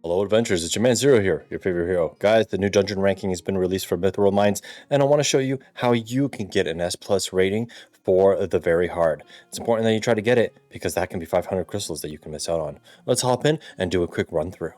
Hello adventurers, it's your man Zero here, your favorite hero. Guys, the new dungeon ranking has been released for Mythril Mines, and I want to show you how you can get an S+ rating for the very hard. It's important that you try to get it, because that can be 500 crystals that you can miss out on. Let's hop in and do a quick run through.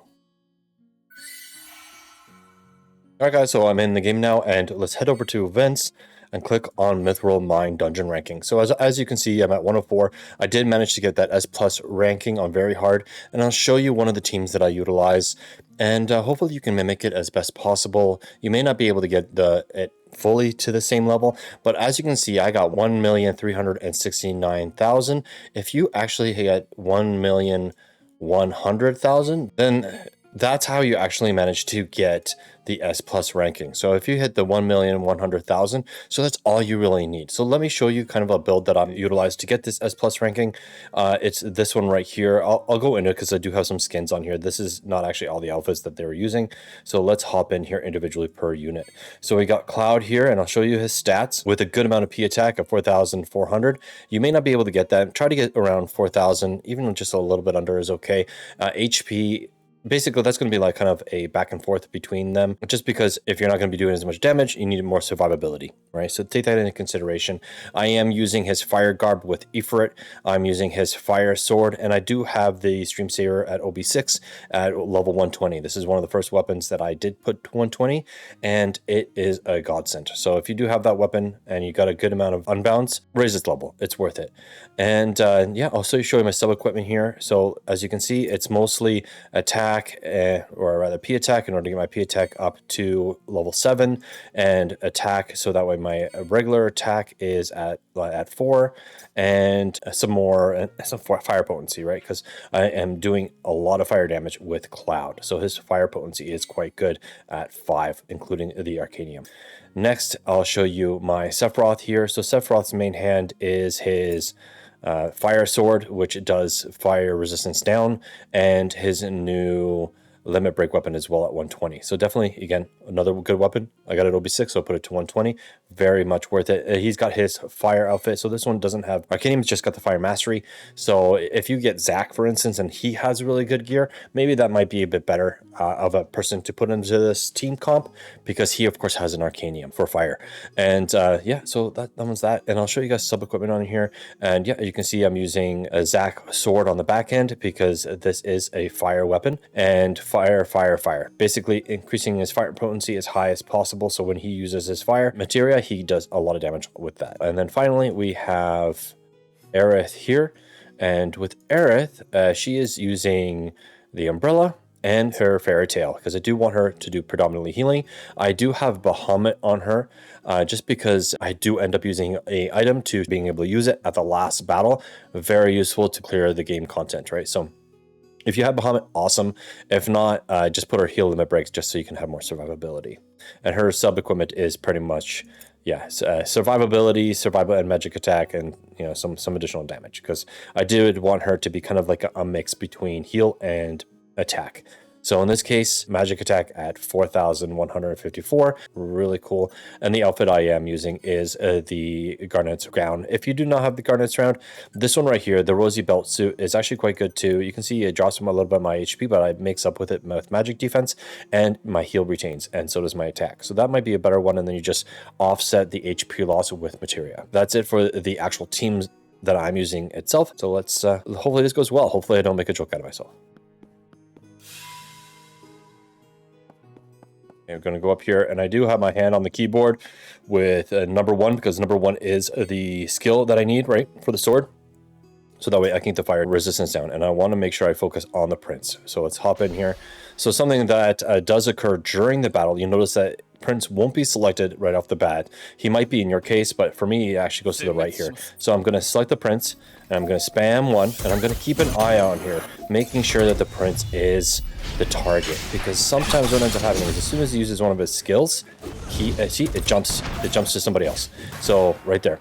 Alright guys, so I'm in the game now, and let's head over to events and click on Mythril Mine Dungeon Ranking. So as you can see, I'm at 104. I did manage to get that S+ ranking on very hard, and I'll show you one of the teams that I utilize, and hopefully you can mimic it as best possible. You may not be able to get it fully to the same level, but as you can see, I got 1,369,000. If you actually get 1,100,000, then that's how you actually manage to get the S+ ranking. So if you hit the 1,100,000, so that's all you really need. So let me show you kind of a build that I'm utilized to get this S+ ranking. It's this one right here. I'll go into it because I do have some skins on here. This is not actually all the outfits that they were using. So let's hop in here individually per unit. So we got Cloud here, and I'll show you his stats with a good amount of P attack of 4,400. You may not be able to get that. Try to get around 4,000, even just a little bit under is okay. HP, basically, that's going to be like kind of a back and forth between them, just because if you're not going to be doing as much damage, you need more survivability, right? So take that into consideration. I am using his fire garb with Ifrit. I'm using his fire sword, and I do have the stream saver at OB6 at level 120. This is one of the first weapons that I did put to 120, and it is a godsend. So if you do have that weapon and you got a good amount of unbounce, raise its level. It's worth it. And yeah, I'll show you my sub equipment here. So as you can see, it's mostly attack, or rather P attack, in order to get my P attack up to level 7, and attack, so that way my regular attack is at 4, and some fire potency, right? Because I am doing a lot of fire damage with Cloud, so his fire potency is quite good at 5, including the Arcanium. Next, I'll show you my Sephiroth here. So Sephiroth's main hand is his fire sword, which does fire resistance down, and his new limit break weapon as well at 120. So definitely, again, another good weapon. I got it OB6, so I'll put it to 120. Very much worth it. He's got his fire outfit, so this one doesn't have Arcanium, it's just got the fire mastery. So if you get Zack, for instance, and he has really good gear, maybe that might be a bit better of a person to put into this team comp, because he of course has an Arcanium for fire. And yeah, so that one's that. And I'll show you guys sub equipment on here. And yeah, you can see I'm using a Zack sword on the back end, because this is a fire weapon, and fire, basically increasing his fire potency as high as possible, so when he uses his fire materia, he does a lot of damage with that. And then finally we have Aerith here, and with Aerith, she is using the umbrella and her fairy tail, because I do want her to do predominantly healing. I do have Bahamut on her, just because I do end up using a item to being able to use it at the last battle. Very useful to clear the game content, right? So if you have Bahamut, awesome. If not, just put her heal limit breaks just so you can have more survivability. And her sub equipment is pretty much, yeah, survivability, survival and magic attack, and you know, some additional damage, because I did want her to be kind of like a mix between heal and attack. So in this case, magic attack at 4,154, really cool. And the outfit I am using is the Garnet's gown. If you do not have the Garnet's round, this one right here, the Rosy Belt suit, is actually quite good too. You can see it drops from a little bit of my HP, but I makes up with it with magic defense, and my heal retains, and so does my attack. So that might be a better one, and then you just offset the HP loss with materia. That's it for the actual teams that I'm using itself. So let's, hopefully this goes well. Hopefully I don't make a joke out of myself. I'm going to go up here, and I do have my hand on the keyboard with number 1, because number 1 is the skill that I need, right, for the sword. So that way I can get the fire resistance down, and I want to make sure I focus on the prince. So let's hop in here. So something that does occur during the battle, you notice that prince won't be selected right off the bat. He might be in your case, but for me, it actually goes to the right here. So I'm going to select the prince, and I'm going to spam 1, and I'm going to keep an eye on here, making sure that the prince is the target, because sometimes what ends up happening is as soon as he uses one of his skills, it jumps to somebody else. So right there,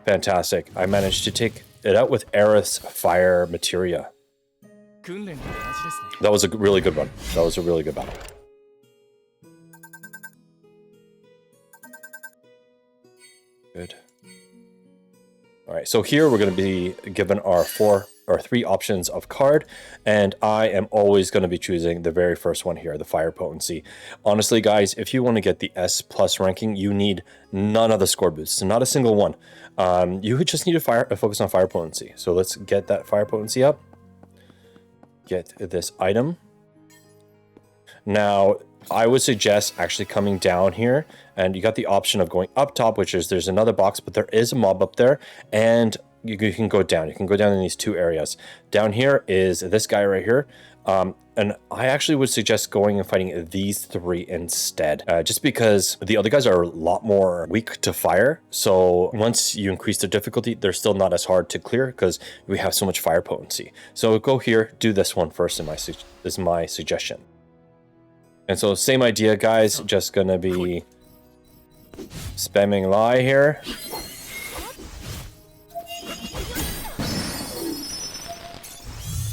fantastic. I managed to take it out with Aerith's fire materia. That was a really good run. That was a really good battle. Good. All right, so here we're going to be given our 4 or 3 options of card, and I am always going to be choosing the very first one here, the fire potency. Honestly, guys, if you want to get the S+ ranking, you need none of the score boosts, not a single one. You would just need to focus on fire potency. So let's get that fire potency up. Get this item. Now, I would suggest actually coming down here, and you got the option of going up top, which is there's another box, but there is a mob up there, and you can go down. You can go down in these 2 areas. Down here is this guy right here. And I actually would suggest going and fighting these 3 instead, just because the other guys are a lot more weak to fire. So once you increase the difficulty, they're still not as hard to clear because we have so much fire potency. So go here, do this one first is my suggestion. And so same idea, guys, just gonna be spamming lie here.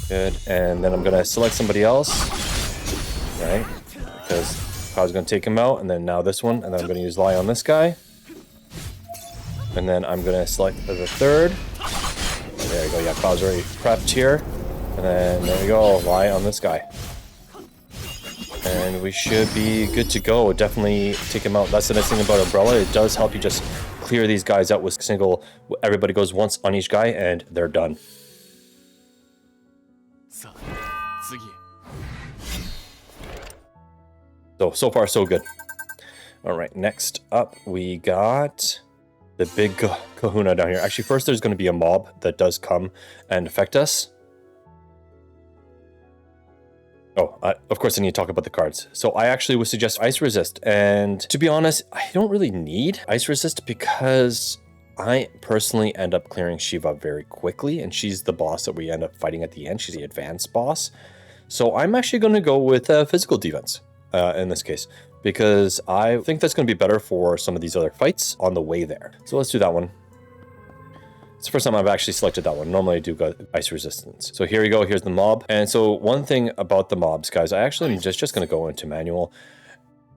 Good, and then I'm gonna select somebody else, right? Because I was gonna take him out, and then now this one, and then I'm gonna use lie on this guy. And then I'm gonna select the third. There you go, yeah, Cloud's already prepped here. And then there we go, lie on this guy. And we should be good to go. Definitely take him out. That's the nice thing about Umbrella. It does help you just clear these guys out with single. Everybody goes once on each guy and they're done. So far so good. All right, next up we got the big kahuna down here. Actually, first there's going to be a mob that does come and affect us. Oh, of course I need to talk about the cards. So I actually would suggest Ice Resist. And to be honest, I don't really need Ice Resist because I personally end up clearing Shiva very quickly. And she's the boss that we end up fighting at the end. She's the advanced boss. So I'm actually going to go with physical defense in this case, because I think that's going to be better for some of these other fights on the way there. So let's do that one. It's the first time I've actually selected that one. Normally I do go ice resistance. So here we go, here's the mob. And so one thing about the mobs, guys, I actually am just gonna go into manual.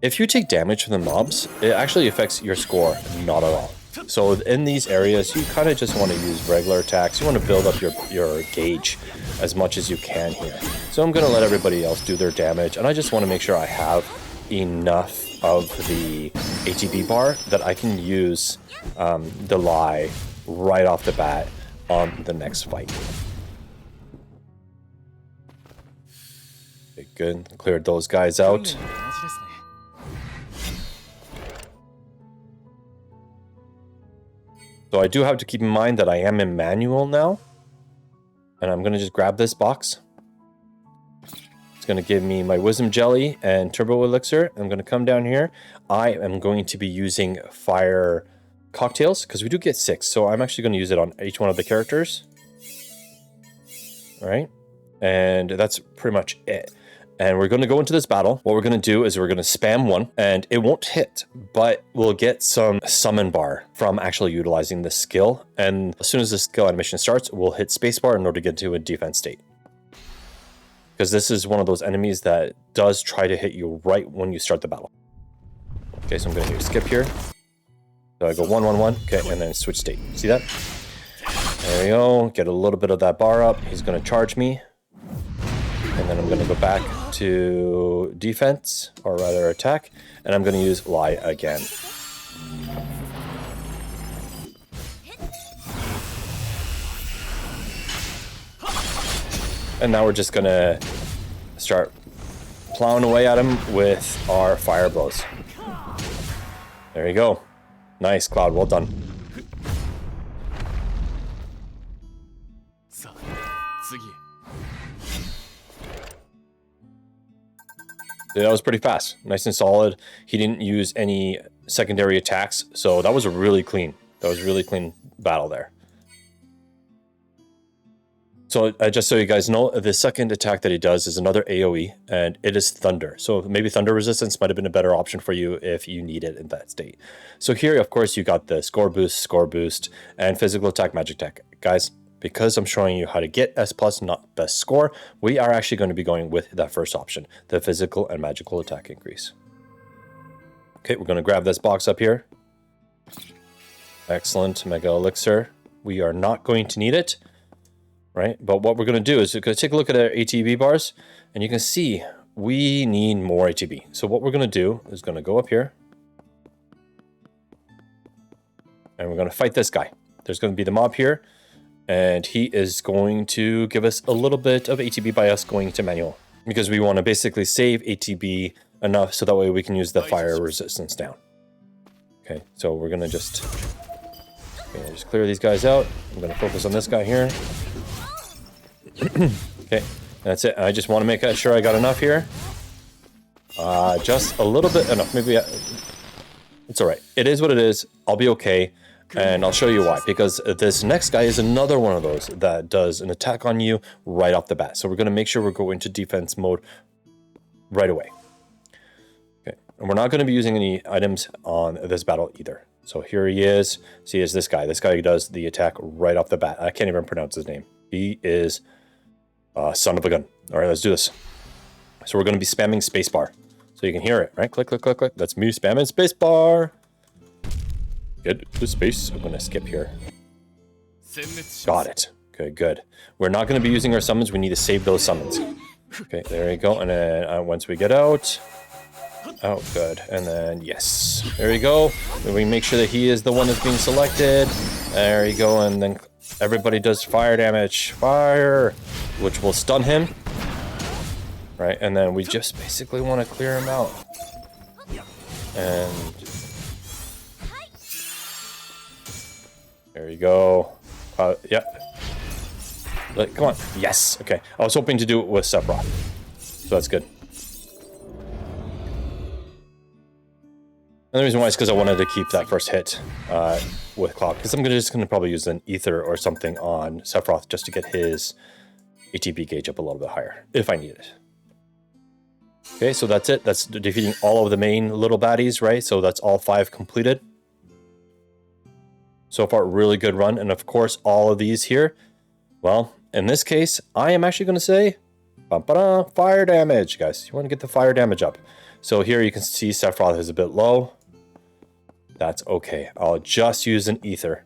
If you take damage from the mobs, it actually affects your score, not at all. So in these areas, you kind of just want to use regular attacks. You want to build up your gauge as much as you can here. So I'm gonna let everybody else do their damage, and I just want to make sure I have enough of the ATB bar that I can use the lie right off the bat on the next fight. Okay, good. Cleared those guys out. So I do have to keep in mind that I am in manual now. And I'm going to just grab this box. It's going to give me my Wisdom Jelly and Turbo Elixir. I'm going to come down here. I am going to be using Fire Cocktails, because we do get 6, so I'm actually going to use it on each one of the characters. All right, and that's pretty much it. And we're going to go into this battle. What we're going to do is we're going to spam 1, and it won't hit, but we'll get some summon bar from actually utilizing this skill. And as soon as the skill animation starts, we'll hit spacebar in order to get into a defense state. Because this is one of those enemies that does try to hit you right when you start the battle. Okay, so I'm going to skip here. So I go 1, 1, 1, okay, and then switch state. See that? There we go. Get a little bit of that bar up. He's going to charge me. And then I'm going to go back to defense, or rather attack. And I'm going to use lie again. And now we're just going to start plowing away at him with our fire blows. There you go. Nice, Cloud. Well done. Yeah, that was pretty fast. Nice and solid. He didn't use any secondary attacks, so that was really clean. That was really clean battle there. So just so you guys know, the second attack that he does is another AoE, and it is Thunder. So maybe Thunder Resistance might have been a better option for you if you need it in that state. So here, of course, you got the score boost, and physical attack, magic attack. Guys, because I'm showing you how to get S+, not best score, we are actually going to be going with that first option, the physical and magical attack increase. Okay, we're going to grab this box up here. Excellent, Mega Elixir. We are not going to need it. right? But what we're going to do is we're going to take a look at our ATB bars, and you can see we need more ATB. So what we're going to do is going to go up here, and we're going to fight this guy. There's going to be the mob here, and he is going to give us a little bit of ATB by us going to manual, because we want to basically save ATB enough so that way we can use the fire resistance down. Okay, so we're going to just clear these guys out. I'm going to focus on this guy here. Okay, that's it. I just want to make sure I got enough here. Just a little bit enough. Maybe it's all right. It is what it is. I'll be okay. And I'll show you why. Because this next guy is another one of those that does an attack on you right off the bat. So we're going to make sure we're going into defense mode right away. Okay, and we're not going to be using any items on this battle either. So here he is. See, is this guy. This guy does the attack right off the bat. I can't even pronounce his name. He is son of a gun. All right, let's do this. So we're going to be spamming spacebar. So you can hear it, right? Click, click, click, click. That's me spamming spacebar. Get the space. I'm going to skip here. Got it. Okay, good. We're not going to be using our summons. We need to save those summons. Okay, there you go. And then once we get out. Oh, good. And then, yes. There you go. Then we make sure that he is the one that's being selected. There you go. And then everybody does fire damage. Fire! Which will stun him. Right? And then we just basically want to clear him out. And there you go. Yeah. Come on. Yes. Okay. I was hoping to do it with Sephiroth. So that's good. And the reason why is because I wanted to keep that first hit with Cloud. Because I'm just going to probably use an Ether or something on Sephiroth just to get his ATB gauge up a little bit higher, if I need it. Okay, so that's it. That's defeating all of the main little baddies, right? So that's all 5 completed. So far, really good run. And of course, all of these here, well, in this case, I am actually going to say, fire damage, guys. You want to get the fire damage up. So here you can see Sephiroth is a bit low. That's okay. I'll just use an Ether.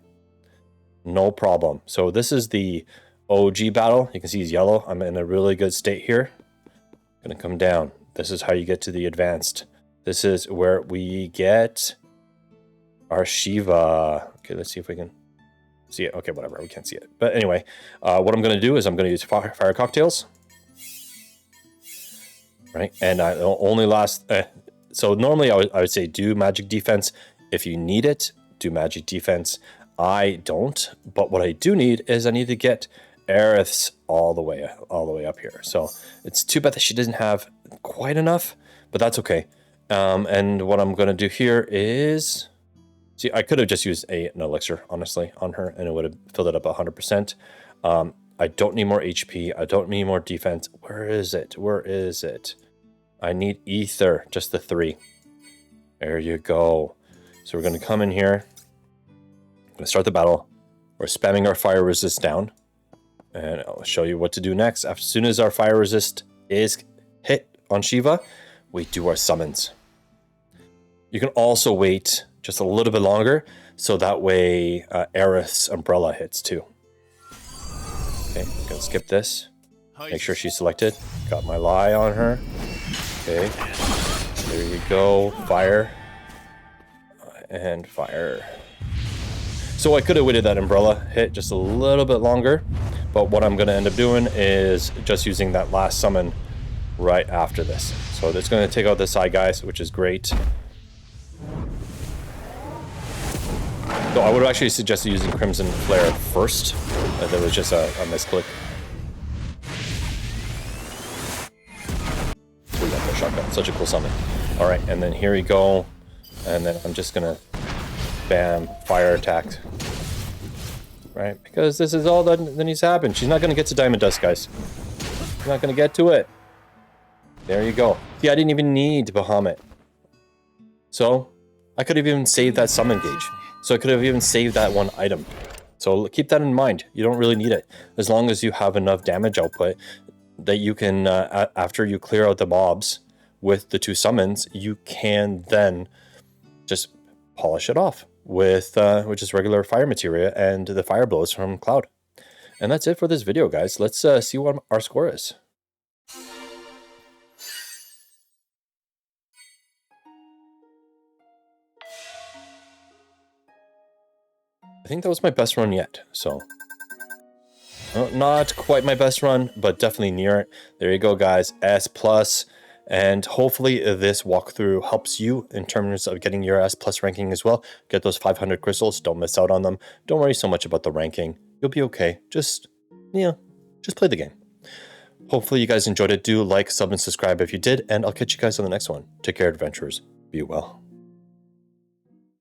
No problem. So this is the OG battle. You can see he's yellow. I'm in a really good state here. Gonna come down. This is how you get to the advanced. This is where we get our Shiva. Okay, let's see if we can see it. Okay, whatever. We can't see it. But anyway, what I'm gonna do is I'm gonna use fire cocktails. Right, and I only last. So normally I would say do magic defense if you need it. Do magic defense. I don't, but what I do need is I need to get Aerith's all the way up here. So it's too bad that she doesn't have quite enough, but that's okay. And what I'm gonna do here is, see, I could have just used an elixir honestly on her, and it would have filled it up 100%. I don't need more HP. I don't need more defense. Where is it? Where is it? I need Ether, just the 3. There you go. So we're going to come in here. I'm going to start the battle. We're spamming our fire resist down. And I'll show you what to do next. As soon as our fire resist is hit on Shiva, we do our summons. You can also wait just a little bit longer, so that way Aerith's umbrella hits too. Okay, I'm gonna skip this. Make sure she's selected. Got my lie on her. Okay, there you go. Fire. And fire. So I could have waited that umbrella hit just a little bit longer, but what I'm gonna end up doing is just using that last summon right after this. So it's gonna take out the side guys, which is great. So I would have actually suggested using Crimson Flare first. There was just a misclick. We got the shotgun. Such a cool summon. All right, and then here we go. And then I'm just gonna bam, fire attack. Right, because this is all that needs to happen. She's not gonna get to Diamond Dust, guys. She's not gonna get to it. There you go. See, I didn't even need Bahamut. So I could have even saved that summon gauge. So I could have even saved that one item. So keep that in mind. You don't really need it. As long as you have enough damage output that you can, after you clear out the mobs with the 2 summons, you can then just polish it off with just regular fire materia and the fire blows from Cloud. And that's it for this video, guys. Let's see what our score is. I think that was my best run yet, so... not quite my best run, but definitely near it. There you go, guys. S+. And hopefully this walkthrough helps you in terms of getting your S+ ranking as well. Get those 500 crystals. Don't miss out on them. Don't worry so much about the ranking. You'll be okay. Just play the game. Hopefully you guys enjoyed it. Do like, sub, and subscribe if you did, and I'll catch you guys on the next one. Take care, adventurers. Be well.